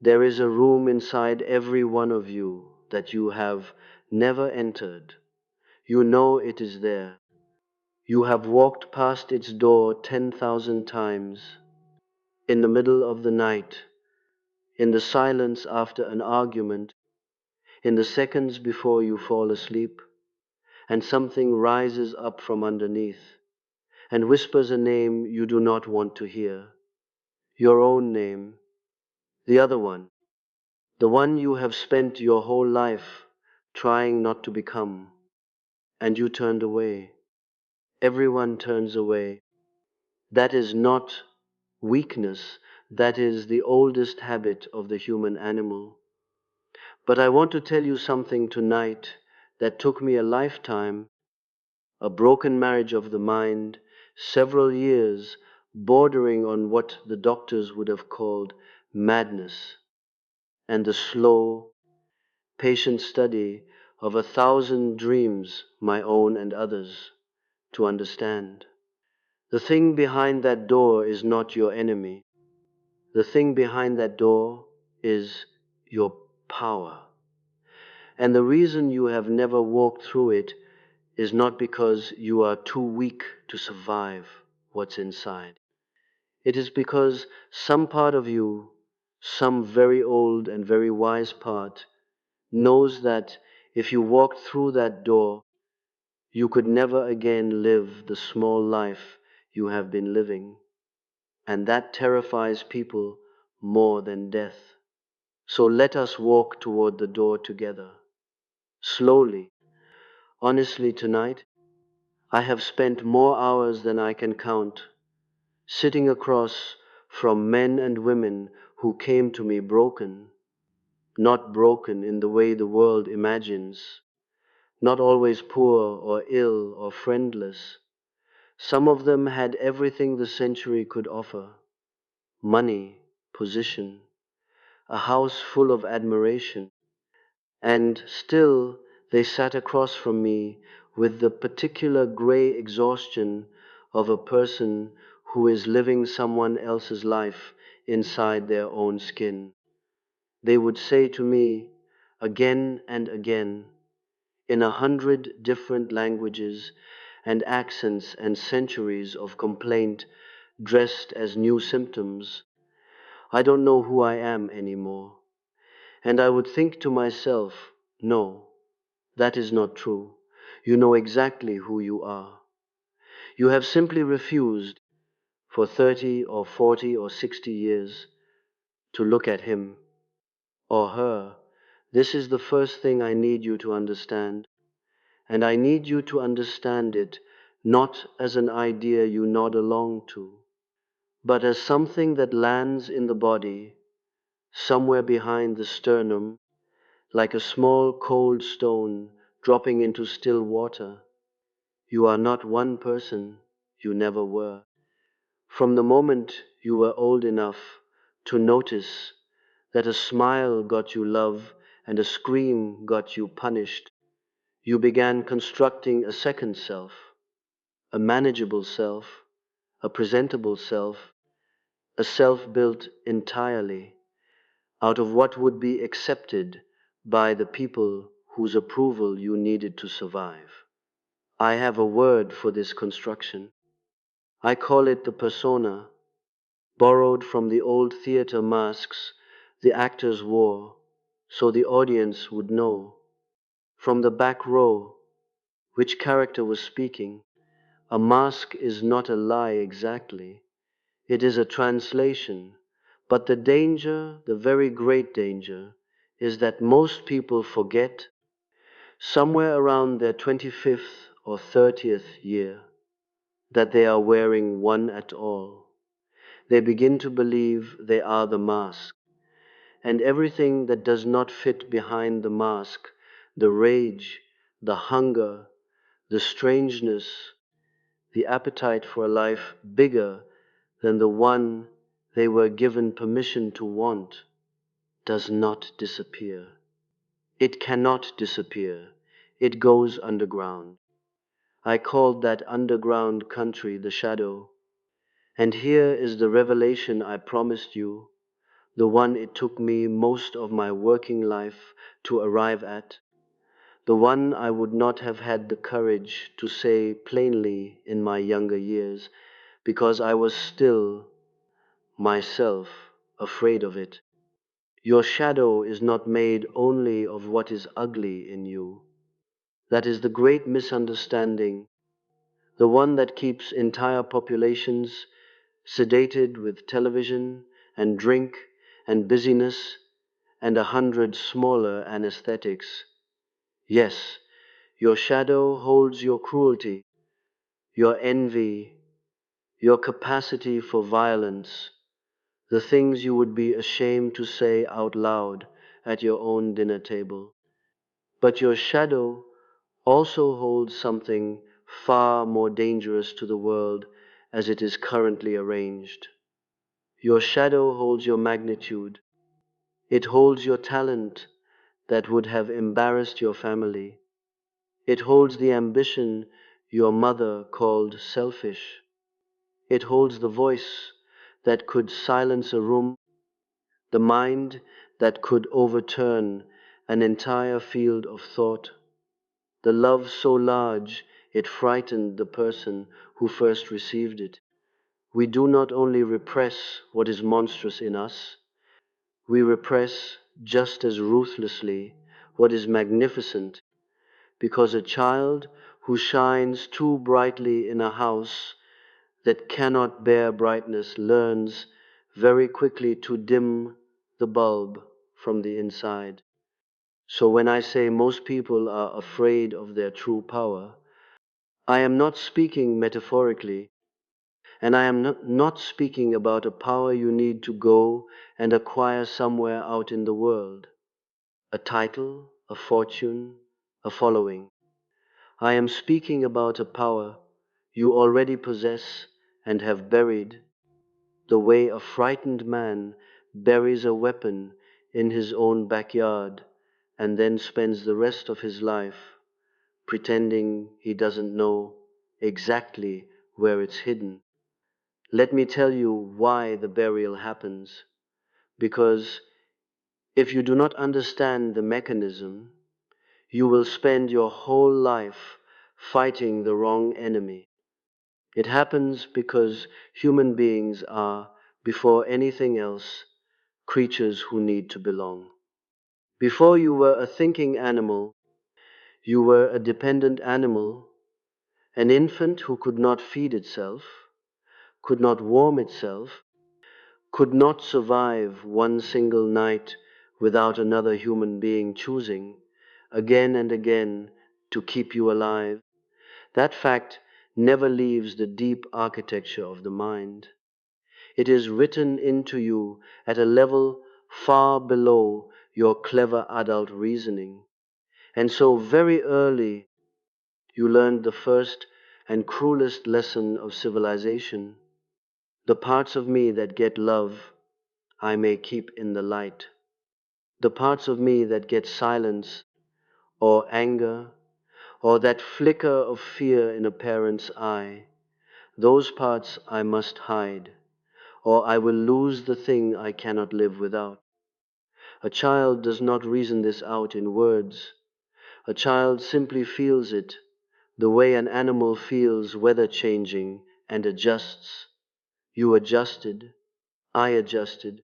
There is a room inside every one of you that you have never entered. You know it is there. You have walked past its door 10,000 times. In the middle of the night, in the silence after an argument, in the seconds before you fall asleep, and something rises up from underneath and whispers a name you do not want to hear. Your own name, the other one, the one you have spent your whole life trying not to become, and you turned away. Everyone turns away. That is not weakness, that is the oldest habit of the human animal. But I want to tell you something tonight that took me a lifetime, a broken marriage of the mind, several years bordering on what the doctors would have called madness, and the slow, patient study of 1,000 dreams, my own and others, to understand. The thing behind that door is not your enemy. The thing behind that door is your power. And the reason you have never walked through it is not because you are too weak to survive what's inside. It is because some part of you, some very old and very wise part, knows that if you walked through that door, you could never again live the small life you have been living. And that terrifies people more than death. So let us walk toward the door together. Slowly, honestly tonight, I have spent more hours than I can count, sitting across from men and women who came to me broken, not broken in the way the world imagines, not always poor or ill or friendless. Some of them had everything the century could offer: money, position, a house full of admiration, and still they sat across from me with the particular gray exhaustion of a person who is living someone else's life inside their own skin. They would say to me again and again, in 100 different languages and accents and centuries of complaint dressed as new symptoms, I don't know who I am anymore. And I would think to myself, no, that is not true. You know exactly who you are. You have simply refused for 30 or 40 or 60 years to look at him or her. This is the first thing I need you to understand. And I need you to understand it not as an idea you nod along to, but as something that lands in the body, somewhere behind the sternum, like a small cold stone dropping into still water. You are not one person, you never were. From the moment you were old enough to notice that a smile got you love and a scream got you punished, you began constructing a second self, a manageable self, a presentable self, a self built entirely out of what would be accepted by the people whose approval you needed to survive. I have a word for this construction. I call it the persona, borrowed from the old theater masks the actors wore so the audience would know, from the back row, which character was speaking. A mask is not a lie exactly. It is a translation. But the danger, the very great danger, is that most people forget, somewhere around their 25th or 30th year, that they are wearing one at all. They begin to believe they are the mask, and everything that does not fit behind the mask, the rage, the hunger, the strangeness, the appetite for a life bigger than the one they were given permission to want, does not disappear. It cannot disappear. It goes underground. I called that underground country the shadow. And here is the revelation I promised you. the one it took me most of my working life to arrive at, the one I would not have had the courage to say plainly in my younger years, because I was still, myself, afraid of it. Your shadow is not made only of what is ugly in you. That is the great misunderstanding, the one that keeps entire populations sedated with television and drink and busyness and 100 smaller anesthetics. Yes, your shadow holds your cruelty, your envy, your capacity for violence, the things you would be ashamed to say out loud at your own dinner table. But your shadow also holds something far more dangerous to the world as it is currently arranged. Your shadow holds your magnitude. It holds your talent that would have embarrassed your family. It holds the ambition your mother called selfish. It holds the voice that could silence a room, the mind that could overturn an entire field of thought, the love so large it frightened the person who first received it. We do not only repress what is monstrous in us, we repress just as ruthlessly what is magnificent, because a child who shines too brightly in a house that cannot bear brightness learns very quickly to dim the bulb from the inside. So when I say most people are afraid of their true power, I am not speaking metaphorically, and I am not speaking about a power you need to go and acquire somewhere out in the world, a title, a fortune, a following. I am speaking about a power you already possess and have buried, the way a frightened man buries a weapon in his own backyard and then spends the rest of his life pretending he doesn't know exactly where it's hidden. Let me tell you why the burial happens. Because if you do not understand the mechanism, you will spend your whole life fighting the wrong enemy. It happens because human beings are, before anything else, creatures who need to belong. Before you were a thinking animal, you were a dependent animal, an infant who could not feed itself, could not warm itself, could not survive one single night without another human being choosing, again and again, to keep you alive. That fact never leaves the deep architecture of the mind. It is written into you at a level far below your clever adult reasoning. And so very early you learned the first and cruelest lesson of civilization. The parts of me that get love, I may keep in the light. The parts of me that get silence or anger or that flicker of fear in a parent's eye, those parts I must hide, or I will lose the thing I cannot live without. A child does not reason this out in words. A child simply feels it, the way an animal feels weather changing and adjusts. You adjusted, I adjusted.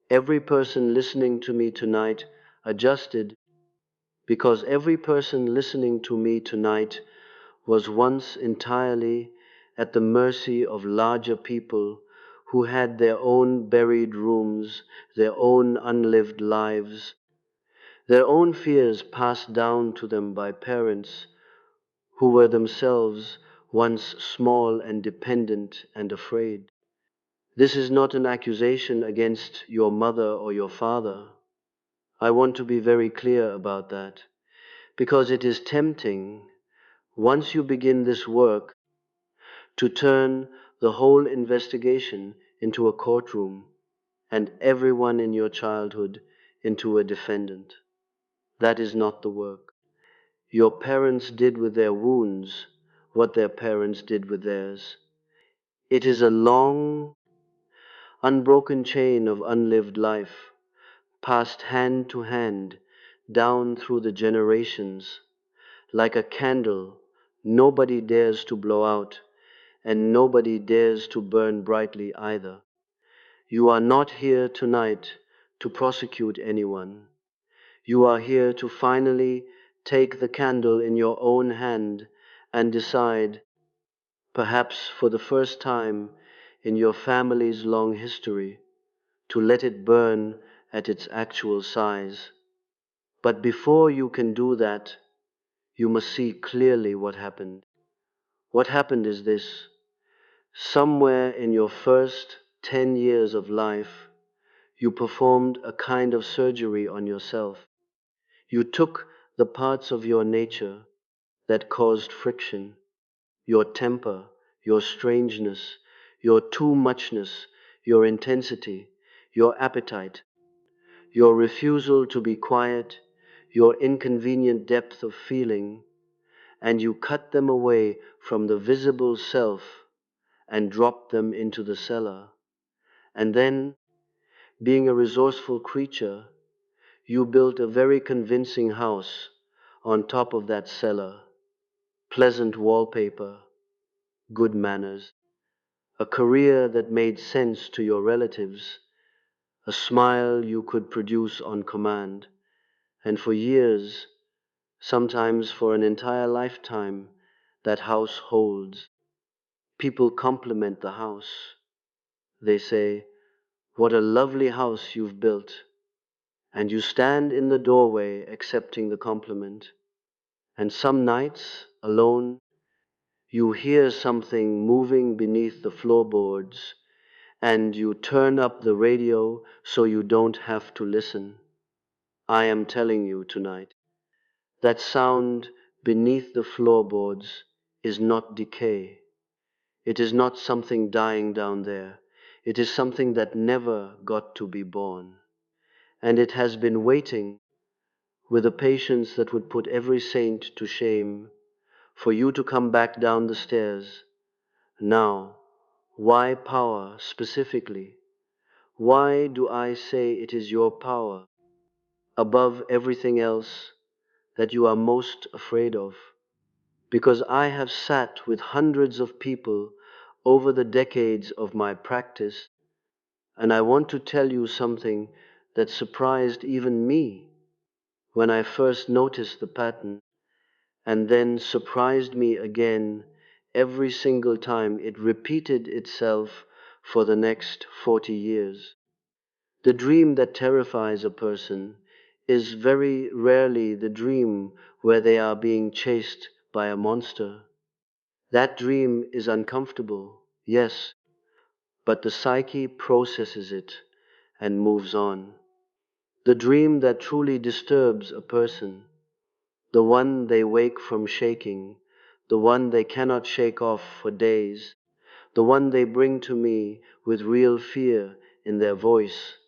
Every person listening to me tonight adjusted, because every person listening to me tonight was once entirely at the mercy of larger people who had their own buried rooms, their own unlived lives, their own fears passed down to them by parents who were themselves once small and dependent and afraid. This is not an accusation against your mother or your father. I want to be very clear about that, because it is tempting, once you begin this work, to turn the whole investigation into a courtroom and everyone in your childhood into a defendant. That is not the work. Your parents did with their wounds what their parents did with theirs. It is a long, unbroken chain of unlived life, passed hand to hand, down through the generations, like a candle nobody dares to blow out, and nobody dares to burn brightly either. You are not here tonight to prosecute anyone. You are here to finally take the candle in your own hand and decide, perhaps for the first time in your family's long history, to let it burn at its actual size. But before you can do that, you must see clearly what happened. What happened is this: somewhere in your first 10 years of life, you performed a kind of surgery on yourself. You took the parts of your nature that caused friction, your temper, your strangeness, your too muchness, your intensity, your appetite, your refusal to be quiet, your inconvenient depth of feeling, and you cut them away from the visible self and dropped them into the cellar. And then, being a resourceful creature, you built a very convincing house on top of that cellar: pleasant wallpaper, good manners, a career that made sense to your relatives, a smile you could produce on command, and for years, sometimes for an entire lifetime, that house holds. People compliment the house. They say, "What a lovely house you've built." And you stand in the doorway accepting the compliment. And some nights, alone, you hear something moving beneath the floorboards, and you turn up the radio so you don't have to listen. I am telling you tonight, that sound beneath the floorboards is not decay. It is not something dying down there. It is something that never got to be born. And it has been waiting with a patience that would put every saint to shame for you to come back down the stairs. Now, why power specifically? Why do I say it is your power, above everything else, that you are most afraid of? Because I have sat with hundreds of people over the decades of my practice, and I want to tell you something that surprised even me when I first noticed the pattern, and then surprised me again every single time it repeated itself for the next 40 years. The dream that terrifies a person is very rarely the dream where they are being chased by a monster. That dream is uncomfortable, yes, but the psyche processes it and moves on. The dream that truly disturbs a person, the one they wake from shaking, the one they cannot shake off for days, the one they bring to me with real fear in their voice,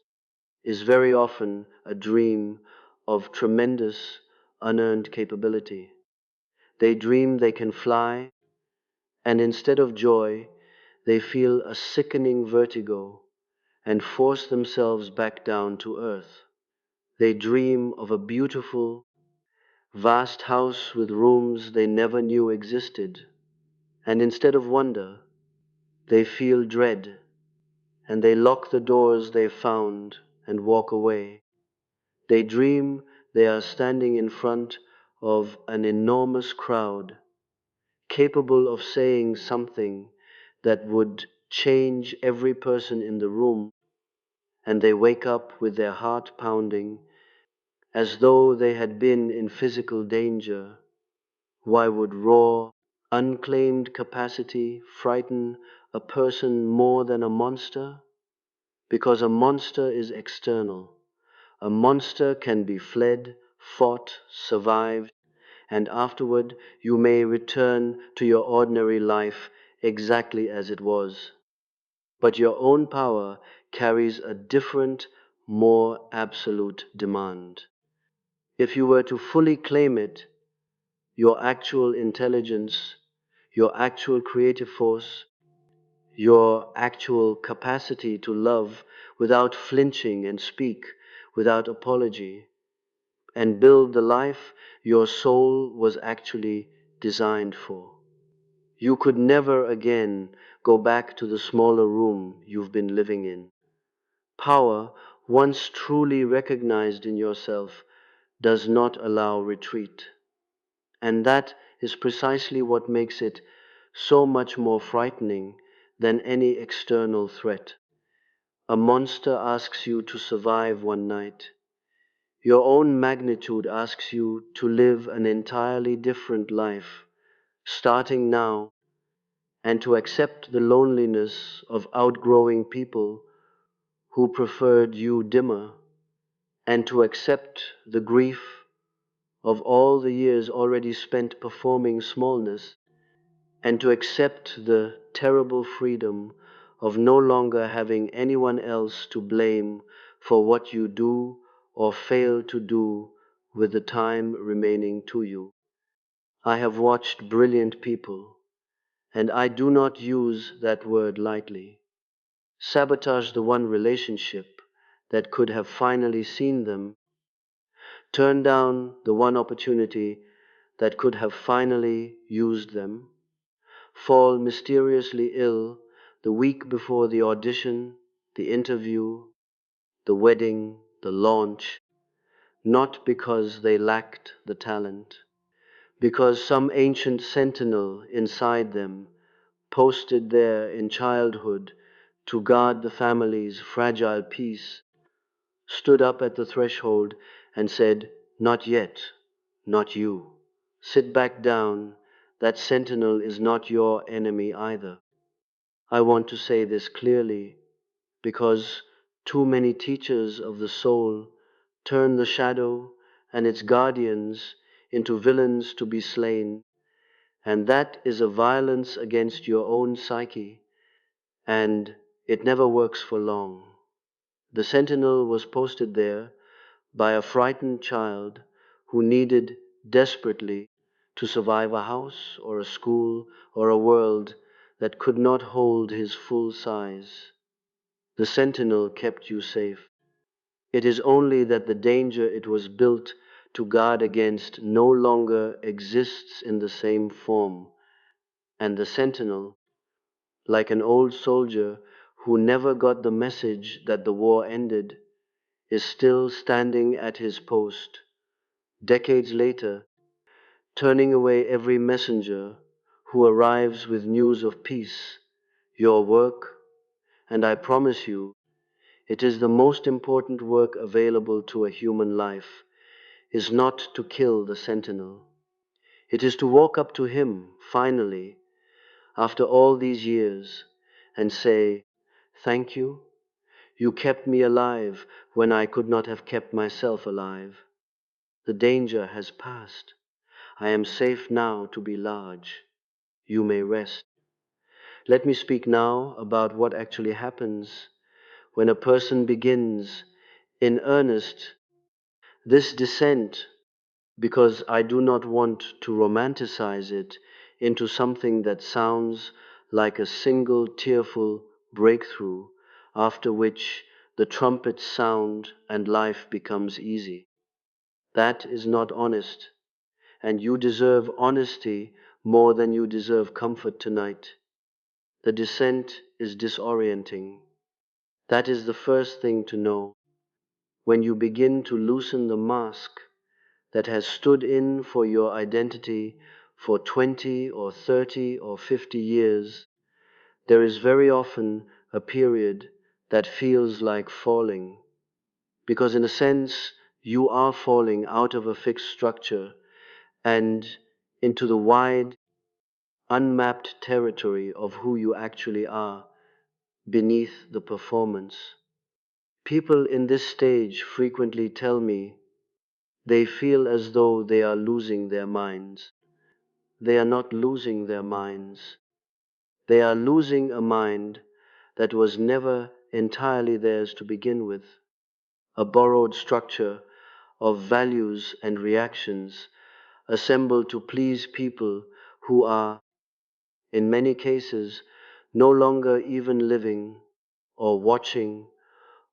is very often a dream of tremendous unearned capability. They dream they can fly, and instead of joy, they feel a sickening vertigo and force themselves back down to earth. They dream of a beautiful, vast house with rooms they never knew existed, and instead of wonder, they feel dread, and they lock the doors they found and walk away. They dream they are standing in front of an enormous crowd, capable of saying something that would change every person in the room, and they wake up with their heart pounding as though they had been in physical danger. Why would raw, unclaimed capacity frighten a person more than a monster? Because a monster is external. A monster can be fled, fought, survived, and afterward you may return to your ordinary life exactly as it was. But your own power carries a different, more absolute demand. If you were to fully claim it, your actual intelligence, your actual creative force, your actual capacity to love without flinching and speak without apology, and build the life your soul was actually designed for. You could never again go back to the smaller room you've been living in. Power, once truly recognized in yourself, does not allow retreat. And that is precisely what makes it so much more frightening than any external threat. A monster asks you to survive one night. Your own magnitude asks you to live an entirely different life, starting now, and to accept the loneliness of outgrowing people who preferred you dimmer, and to accept the grief of all the years already spent performing smallness, and to accept the terrible freedom of no longer having anyone else to blame for what you do or fail to do with the time remaining to you. I have watched brilliant people, and I do not use that word lightly, sabotage the one relationship that could have finally seen them, turn down the one opportunity that could have finally used them, fall mysteriously ill the week before the audition, the interview, the wedding, the launch, not because they lacked the talent, because some ancient sentinel inside them, posted there in childhood to guard the family's fragile peace, stood up at the threshold and said, "Not yet, not you. Sit back down. That sentinel is not your enemy either." I want to say this clearly because too many teachers of the soul turn the shadow and its guardians into villains to be slain, and that is a violence against your own psyche, and it never works for long. The sentinel was posted there by a frightened child who needed desperately to survive a house or a school or a world that could not hold his full size. The sentinel kept you safe. It is only that the danger it was built to guard against no longer exists in the same form, and the sentinel, like an old soldier who never got the message that the war ended, is still standing at his post, decades later, turning away every messenger who arrives with news of peace, your work, and I promise you, it is the most important work available to a human life, is not to kill the sentinel. It is to walk up to him, finally, after all these years, and say, "Thank you. You kept me alive when I could not have kept myself alive. The danger has passed. I am safe now to be large. You may rest." Let me speak now about what actually happens when a person begins in earnest this descent, because I do not want to romanticize it into something that sounds like a single tearful breakthrough after which the trumpets sound and life becomes easy. That is not honest, and you deserve honesty more than you deserve comfort tonight. The descent is disorienting. That is the first thing to know. When you begin to loosen the mask that has stood in for your identity for 20 or 30 or 50 years, there is very often a period that feels like falling, because in a sense you are falling out of a fixed structure and into the wide, unmapped territory of who you actually are beneath the performance. People in this stage frequently tell me they feel as though they are losing their minds. They are not losing their minds. They are losing a mind that was never entirely theirs to begin with, a borrowed structure of values and reactions assembled to please people who are, in many cases, no longer even living or watching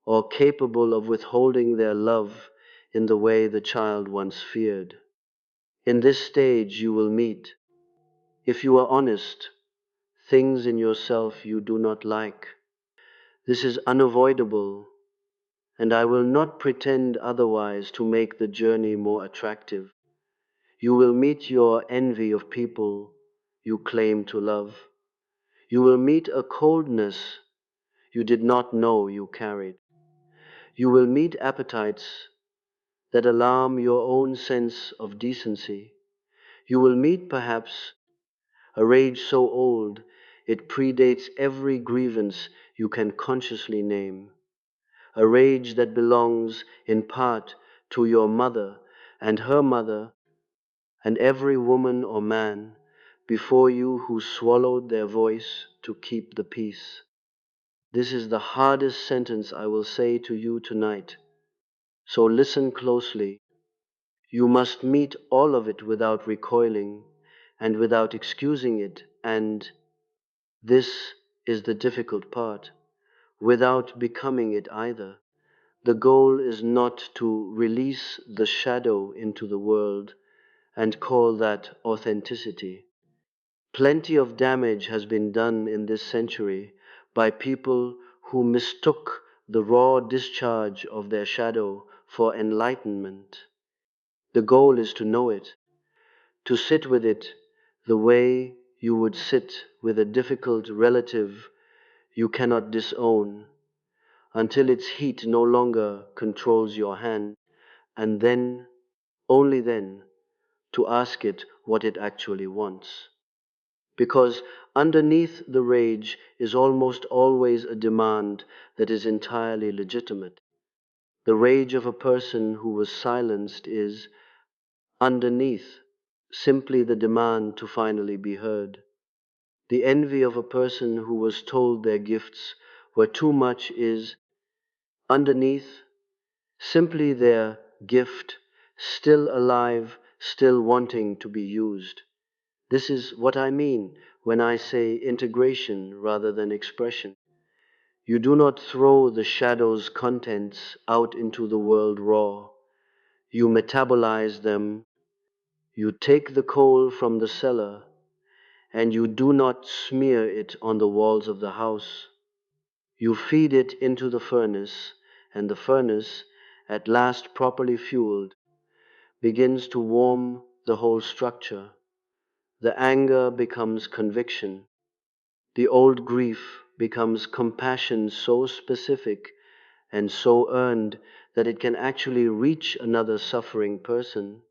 or capable of withholding their love in the way the child once feared. In this stage you will meet, if you are honest, things in yourself you do not like. This is unavoidable, and I will not pretend otherwise to make the journey more attractive. You will meet your envy of people you claim to love. You will meet a coldness you did not know you carried. You will meet appetites that alarm your own sense of decency. You will meet, perhaps, a rage so old it predates every grievance you can consciously name. A rage that belongs, in part, to your mother and her mother and every woman or man before you who swallowed their voice to keep the peace. This is the hardest sentence I will say to you tonight, so listen closely. You must meet all of it without recoiling and without excusing it, and this is the difficult part, without becoming it either. The goal is not to release the shadow into the world and call that authenticity. Plenty of damage has been done in this century by people who mistook the raw discharge of their shadow for enlightenment. The goal is to know it, to sit with it the way you would sit with a difficult relative you cannot disown, until its heat no longer controls your hand, and then, only then, to ask it what it actually wants. Because underneath the rage is almost always a demand that is entirely legitimate. The rage of a person who was silenced is, underneath, simply the demand to finally be heard. The envy of a person who was told their gifts were too much is, underneath, simply their gift, still alive, still wanting to be used. This is what I mean when I say integration rather than expression. You do not throw the shadow's contents out into the world raw. You metabolize them. You take the coal from the cellar, and you do not smear it on the walls of the house. You feed it into the furnace, and the furnace, at last properly fueled, begins to warm the whole structure. The anger becomes conviction. The old grief becomes compassion so specific and so earned that it can actually reach another suffering person,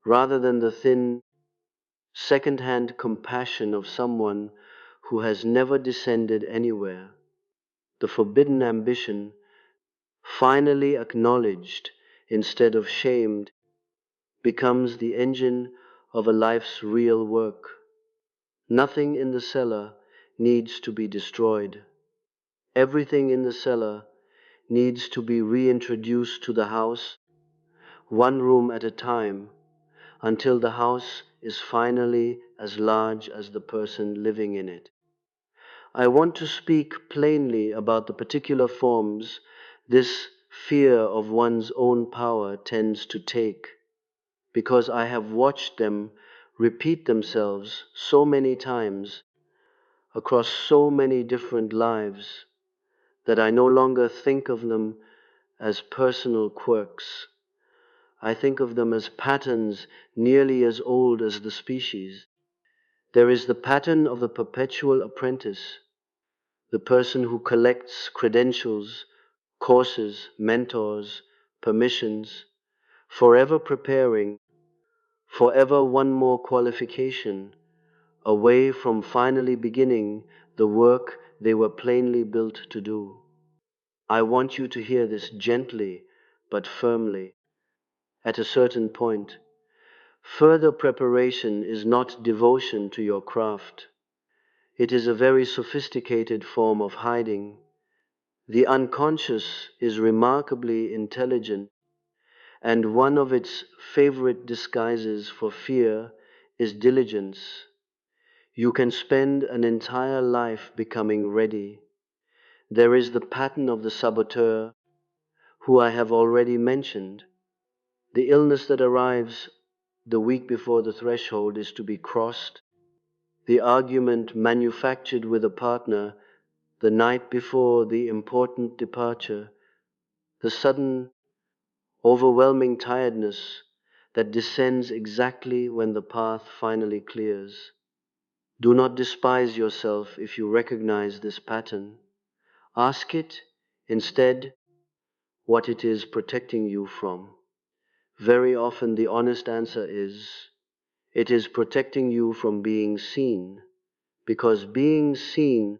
rather than the thin, second-hand compassion of someone who has never descended anywhere. The forbidden ambition, finally acknowledged instead of shamed, becomes the engine of a life's real work. Nothing in the cellar needs to be destroyed. Everything in the cellar needs to be reintroduced to the house, one room at a time, until the house is finally as large as the person living in it. I want to speak plainly about the particular forms this fear of one's own power tends to take, because I have watched them repeat themselves so many times across so many different lives that I no longer think of them as personal quirks. I think of them as patterns nearly as old as the species. There is the pattern of the perpetual apprentice, the person who collects credentials, courses, mentors, permissions, forever preparing, forever one more qualification, away from finally beginning the work they were plainly built to do. I want you to hear this gently but firmly. At a certain point, further preparation is not devotion to your craft. It is a very sophisticated form of hiding. The unconscious is remarkably intelligent, and one of its favorite disguises for fear is diligence. You can spend an entire life becoming ready. There is the pattern of the saboteur, who I have already mentioned. The illness that arrives the week before the threshold is to be crossed. The argument manufactured with a partner the night before the important departure. The sudden, overwhelming tiredness that descends exactly when the path finally clears. Do not despise yourself if you recognize this pattern. Ask it, instead, what it is protecting you from. Very often the honest answer is, it is protecting you from being seen, because being seen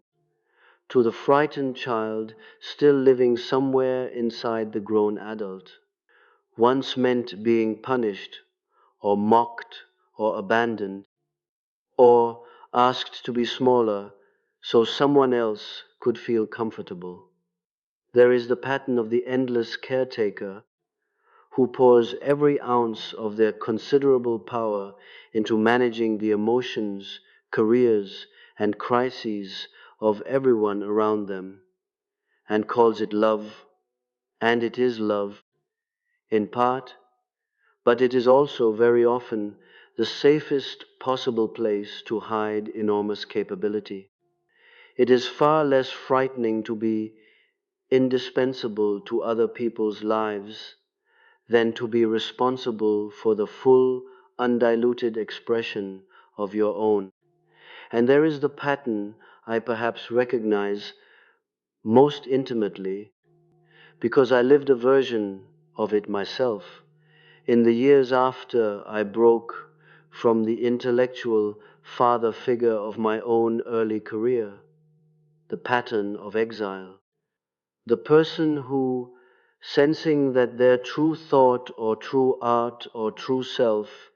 to the frightened child still living somewhere inside the grown adult once meant being punished or mocked or abandoned or asked to be smaller so someone else could feel comfortable. There is the pattern of the endless caretaker who pours every ounce of their considerable power into managing the emotions, careers, and crises of everyone around them, and calls it love, and it is love, in part, but it is also very often the safest possible place to hide enormous capability. It is far less frightening to be indispensable to other people's lives than to be responsible for the full, undiluted expression of your own. And there is the pattern I perhaps recognize most intimately because I lived a version of it myself in the years after I broke from the intellectual father figure of my own early career, the pattern of exile. The person who, sensing that their true thought or true art or true self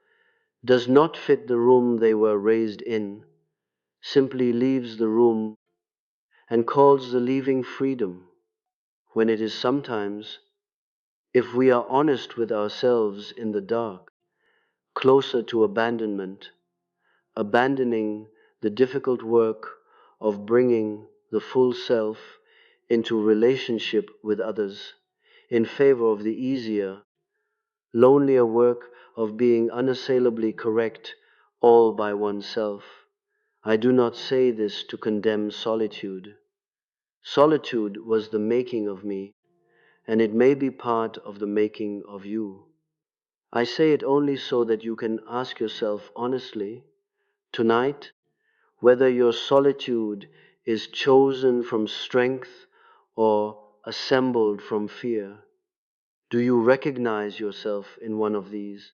does not fit the room they were raised in, simply leaves the room and calls the leaving freedom, when it is sometimes, if we are honest with ourselves in the dark, closer to abandonment, abandoning the difficult work of bringing the full self into relationship with others in favor of the easier, lonelier work of being unassailably correct all by oneself. I do not say this to condemn solitude. Solitude was the making of me, and it may be part of the making of you. I say it only so that you can ask yourself honestly, tonight, whether your solitude is chosen from strength or assembled from fear. Do you recognize yourself in one of these?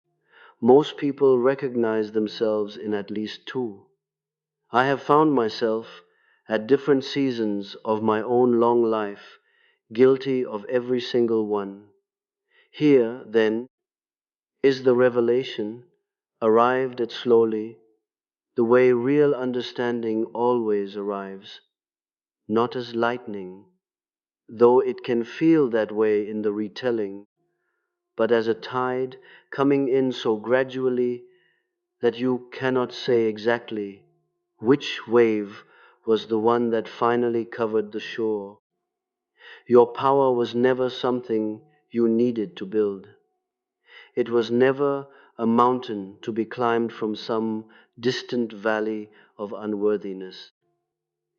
Most people recognize themselves in at least two. I have found myself, at different seasons of my own long life, guilty of every single one. Here, then, is the revelation, arrived at slowly, the way real understanding always arrives, not as lightning, though it can feel that way in the retelling, but as a tide coming in so gradually that you cannot say exactly which wave was the one that finally covered the shore. Your power was never something you needed to build. It was never a mountain to be climbed from some distant valley of unworthiness.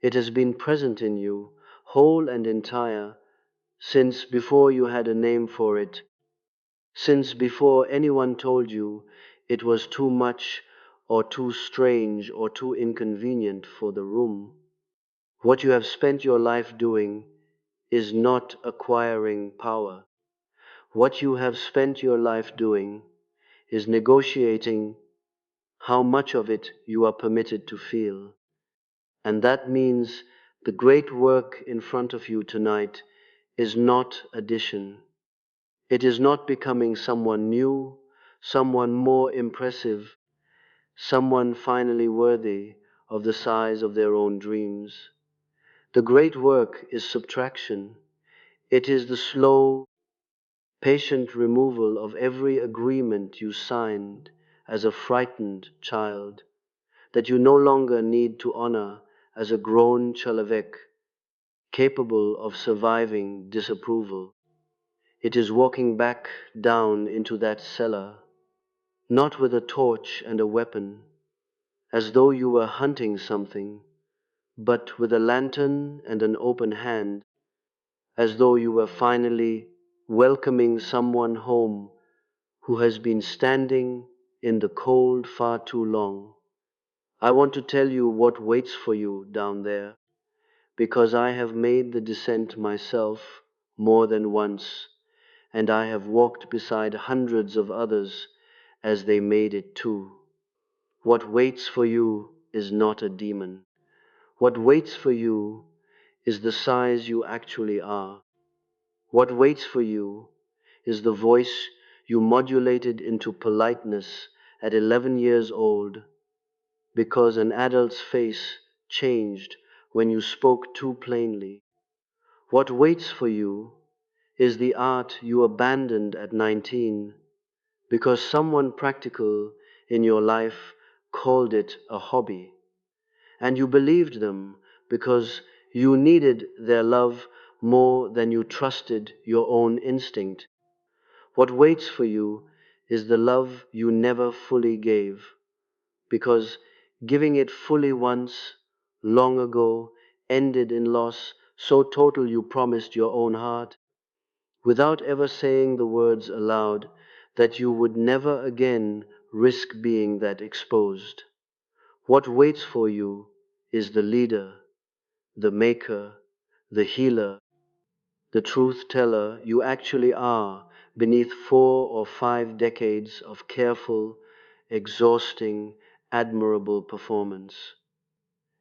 It has been present in you, whole and entire, since before you had a name for it, since before anyone told you it was too much or too strange or too inconvenient for the room. What you have spent your life doing is not acquiring power. What you have spent your life doing is negotiating how much of it you are permitted to feel. And that means the great work in front of you tonight is not addition. It is not becoming someone new, someone more impressive, someone finally worthy of the size of their own dreams. The great work is subtraction. It is the slow, patient removal of every agreement you signed as a frightened child, that you no longer need to honor as a grown Chalavek capable of surviving disapproval. It is walking back down into that cellar, not with a torch and a weapon, as though you were hunting something, but with a lantern and an open hand, as though you were finally welcoming someone home who has been standing in the cold far too long. I want to tell you what waits for you down there, because I have made the descent myself more than once, and I have walked beside hundreds of others as they made it too. What waits for you is not a demon. What waits for you is the size you actually are. What waits for you is the voice you modulated into politeness at 11 years old because an adult's face changed when you spoke too plainly. What waits for you is the art you abandoned at 19 because someone practical in your life called it a hobby, and you believed them because you needed their love more than you trusted your own instinct. What waits for you is the love you never fully gave, because giving it fully once, long ago, ended in loss so total you promised your own heart, without ever saying the words aloud, that you would never again risk being that exposed. What waits for you is the leader, the maker, the healer, the truth teller you actually are beneath 4 or 5 decades of careful, exhausting, admirable performance.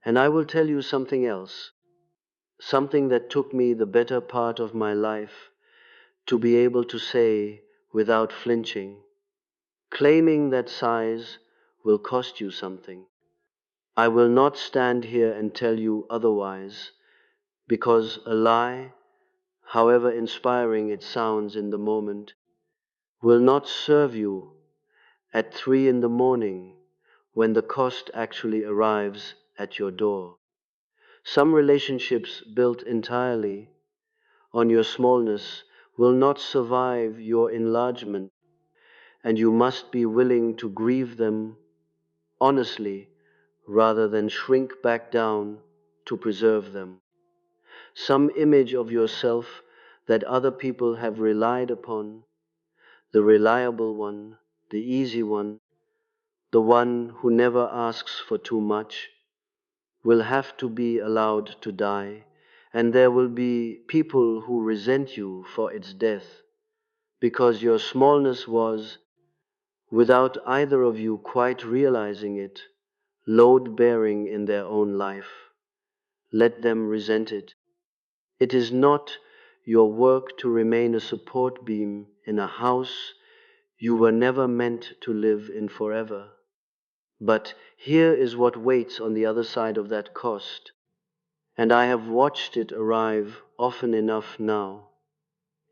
And I will tell you something else, something that took me the better part of my life to be able to say without flinching. Claiming that size will cost you something. I will not stand here and tell you otherwise, because a lie, however inspiring it sounds in the moment, will not serve you at 3 in the morning when the cost actually arrives at your door. Some relationships built entirely on your smallness will not survive your enlargement, and you must be willing to grieve them honestly rather than shrink back down to preserve them. Some image of yourself that other people have relied upon, the reliable one, the easy one, the one who never asks for too much, will have to be allowed to die, and there will be people who resent you for its death, because your smallness was, without either of you quite realizing it, load-bearing in their own life. Let them resent it. It is not your work to remain a support beam in a house you were never meant to live in forever. But here is what waits on the other side of that cost, and I have watched it arrive often enough now,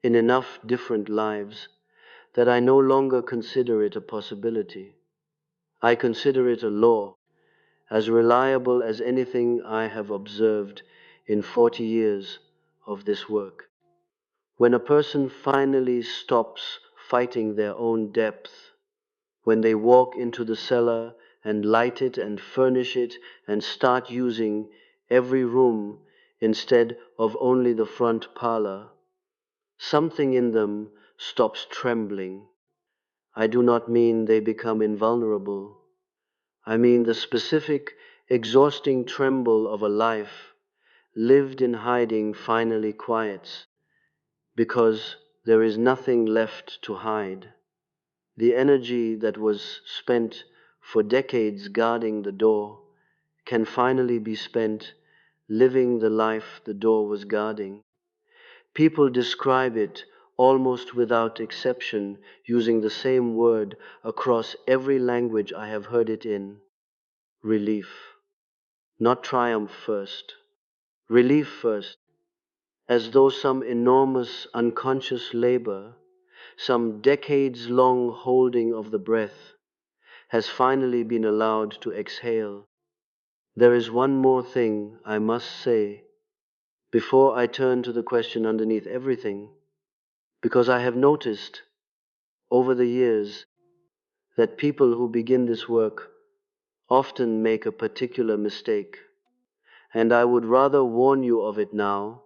in enough different lives, that I no longer consider it a possibility. I consider it a law, as reliable as anything I have observed in 40 years of this work. When a person finally stops fighting their own depth, when they walk into the cellar and light it and furnish it and start using every room instead of only the front parlor, something in them stops trembling. I do not mean they become invulnerable. I mean the specific, exhausting tremble of a life lived in hiding finally quiets, because there is nothing left to hide. The energy that was spent for decades guarding the door can finally be spent living the life the door was guarding. People describe it almost without exception using the same word across every language I have heard it in: relief. Not triumph first, relief first, as though some enormous unconscious labor, some decades long holding of the breath, has finally been allowed to exhale. There is one more thing I must say before I turn to the question underneath everything, because I have noticed over the years that people who begin this work often make a particular mistake, and I would rather warn you of it now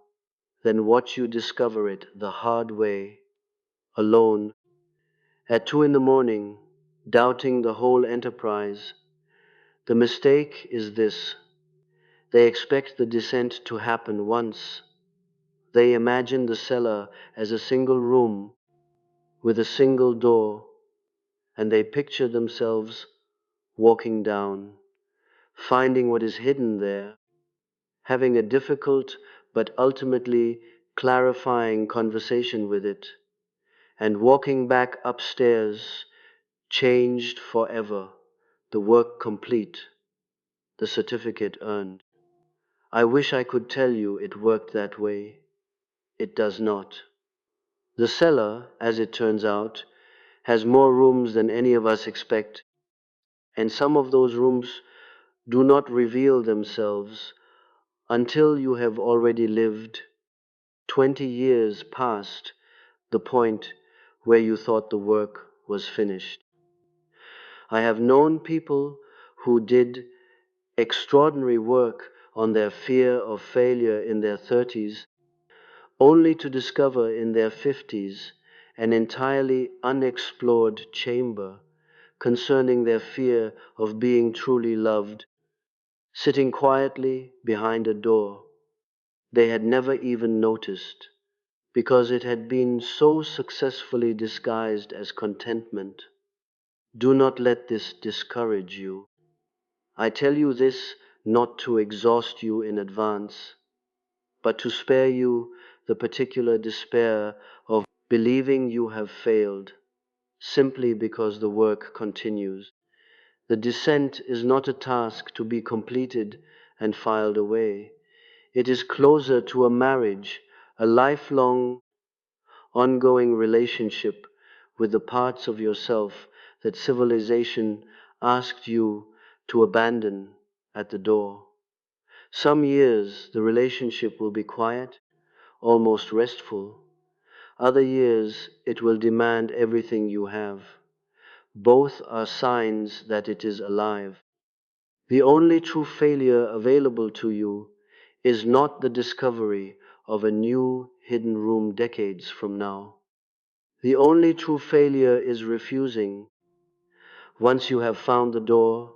than watch you discover it the hard way, alone, at 2 in the morning, doubting the whole enterprise. The mistake is this: they expect the descent to happen once. They imagine the cellar as a single room with a single door, and they picture themselves walking down, finding what is hidden there, having a difficult but ultimately clarifying conversation with it, and walking back upstairs, changed forever, the work complete, the certificate earned. I wish I could tell you it worked that way. It does not. The cellar, as it turns out, has more rooms than any of us expect, and some of those rooms do not reveal themselves until you have already lived 20 years past the point where you thought the work was finished. I have known people who did extraordinary work on their fear of failure in their 30s, only to discover in their 50s an entirely unexplored chamber concerning their fear of being truly loved, sitting quietly behind a door they had never even noticed, because it had been so successfully disguised as contentment. Do not let this discourage you. I tell you this not to exhaust you in advance, but to spare you the particular despair of believing you have failed, simply because the work continues. The descent is not a task to be completed and filed away. It is closer to a marriage, a lifelong, ongoing relationship with the parts of yourself that civilization asked you to abandon at the door. Some years the relationship will be quiet, almost restful. Other years it will demand everything you have. Both are signs that it is alive. The only true failure available to you is not the discovery of a new hidden room decades from now. The only true failure is refusing, once you have found the door,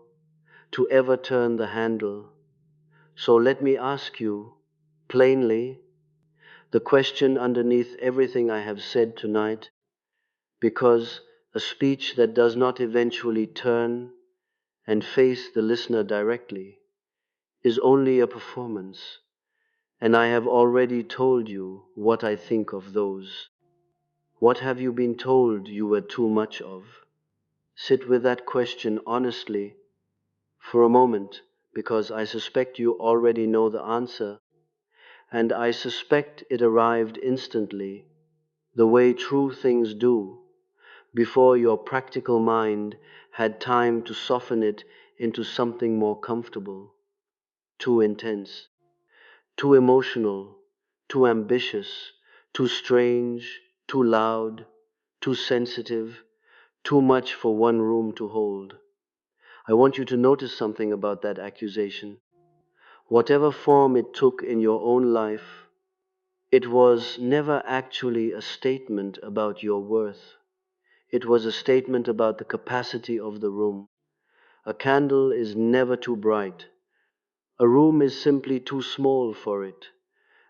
to ever turn the handle. So let me ask you, plainly, the question underneath everything I have said tonight, because a speech that does not eventually turn and face the listener directly is only a performance, and I have already told you what I think of those. What have you been told you were too much of? Sit with that question honestly for a moment, because I suspect you already know the answer, and I suspect it arrived instantly, the way true things do, before your practical mind had time to soften it into something more comfortable. Too intense, too emotional, too ambitious, too strange, too loud, too sensitive, too much for one room to hold. I want you to notice something about that accusation. Whatever form it took in your own life, it was never actually a statement about your worth. It was a statement about the capacity of the room. A candle is never too bright. A room is simply too small for it.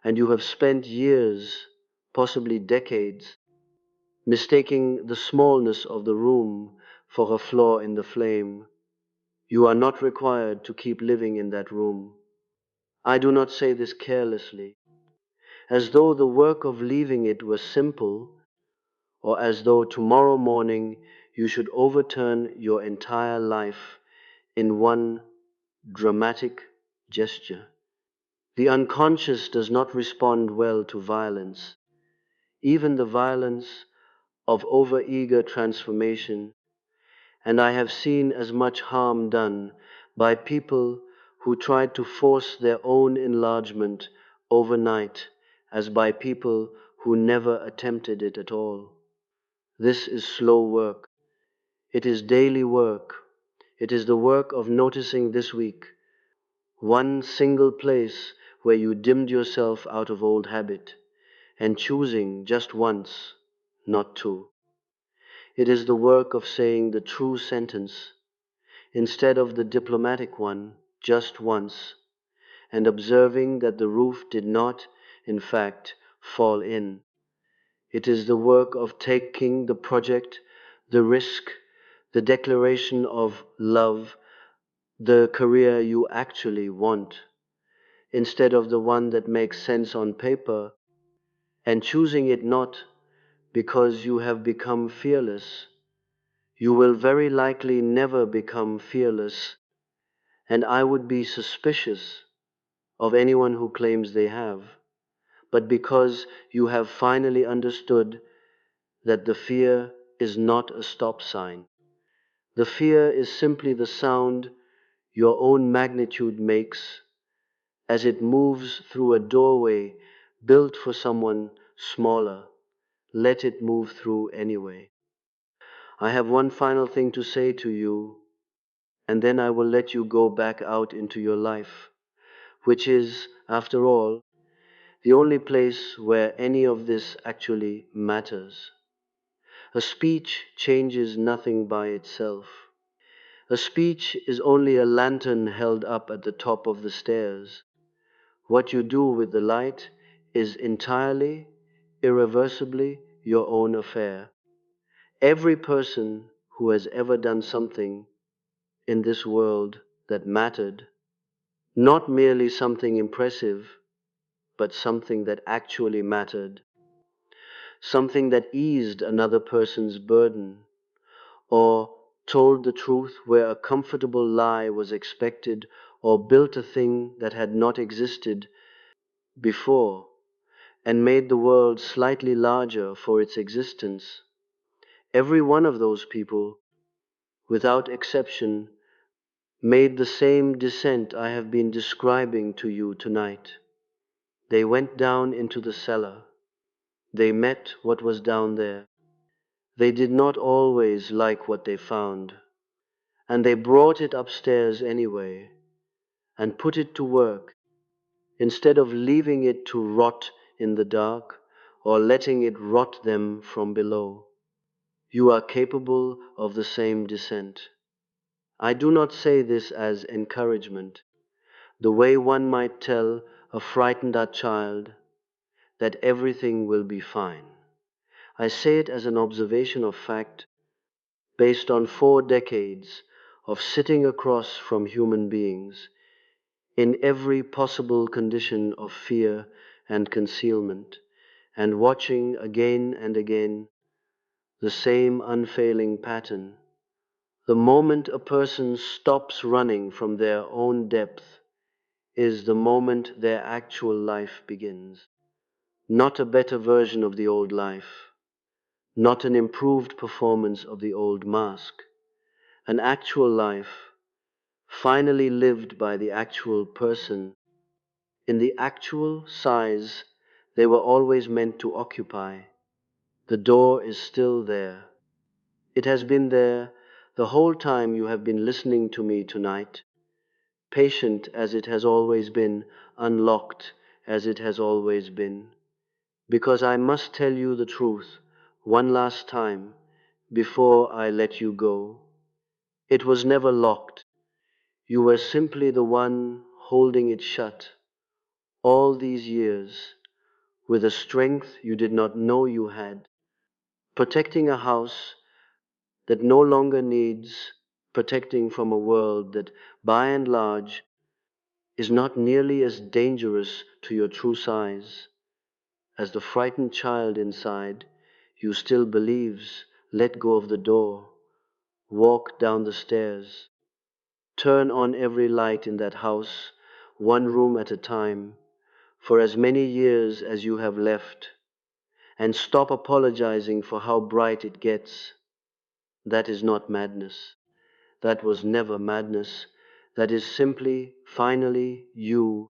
And you have spent years, possibly decades, mistaking the smallness of the room for a flaw in the flame. You are not required to keep living in that room. I do not say this carelessly, as though the work of leaving it was simple, or as though tomorrow morning you should overturn your entire life in one dramatic gesture. The unconscious does not respond well to violence, even the violence of over-eager transformation, and I have seen as much harm done by people who tried to force their own enlargement overnight as by people who never attempted it at all. This is slow work. It is daily work. It is the work of noticing this week one single place where you dimmed yourself out of old habit and choosing just once, not two. It is the work of saying the true sentence instead of the diplomatic one just once and observing that the roof did not, in fact, fall in. It is the work of taking the project, the risk, the declaration of love, the career you actually want, instead of the one that makes sense on paper, and choosing it not because you have become fearless. You will very likely never become fearless, and I would be suspicious of anyone who claims they have, but because you have finally understood that the fear is not a stop sign. The fear is simply the sound your own magnitude makes as it moves through a doorway built for someone smaller. Let it move through anyway. I have one final thing to say to you, and then I will let you go back out into your life, which is, after all, the only place where any of this actually matters. A speech changes nothing by itself. A speech is only a lantern held up at the top of the stairs. What you do with the light is entirely, irreversibly your own affair. Every person who has ever done something in this world that mattered, not merely something impressive, but something that actually mattered, something that eased another person's burden, or told the truth where a comfortable lie was expected, or built a thing that had not existed before, and made the world slightly larger for its existence. Every one of those people, without exception, made the same descent I have been describing to you tonight. They went down into the cellar. They met what was down there. They did not always like what they found, and they brought it upstairs anyway, and put it to work, instead of leaving it to rot in the dark, or letting it rot them from below. You are capable of the same descent. I do not say this as encouragement, the way one might tell a frightened child that everything will be fine. I say it as an observation of fact based on 4 decades of sitting across from human beings in every possible condition of fear and concealment, and watching again and again the same unfailing pattern. The moment a person stops running from their own depth is the moment their actual life begins. Not a better version of the old life, not an improved performance of the old mask, an actual life, finally lived by the actual person, in the actual size they were always meant to occupy. The door is still there. It has been there the whole time you have been listening to me tonight, patient as it has always been, unlocked as it has always been. Because I must tell you the truth one last time before I let you go. It was never locked. You were simply the one holding it shut all these years with a strength you did not know you had, protecting a house that no longer needs protecting from a world that, by and large, is not nearly as dangerous to your true size as the frightened child inside you still believes. Let go of the door, walk down the stairs, turn on every light in that house, one room at a time, for as many years as you have left, and stop apologizing for how bright it gets. That is not madness. That was never madness. that is simply, finally you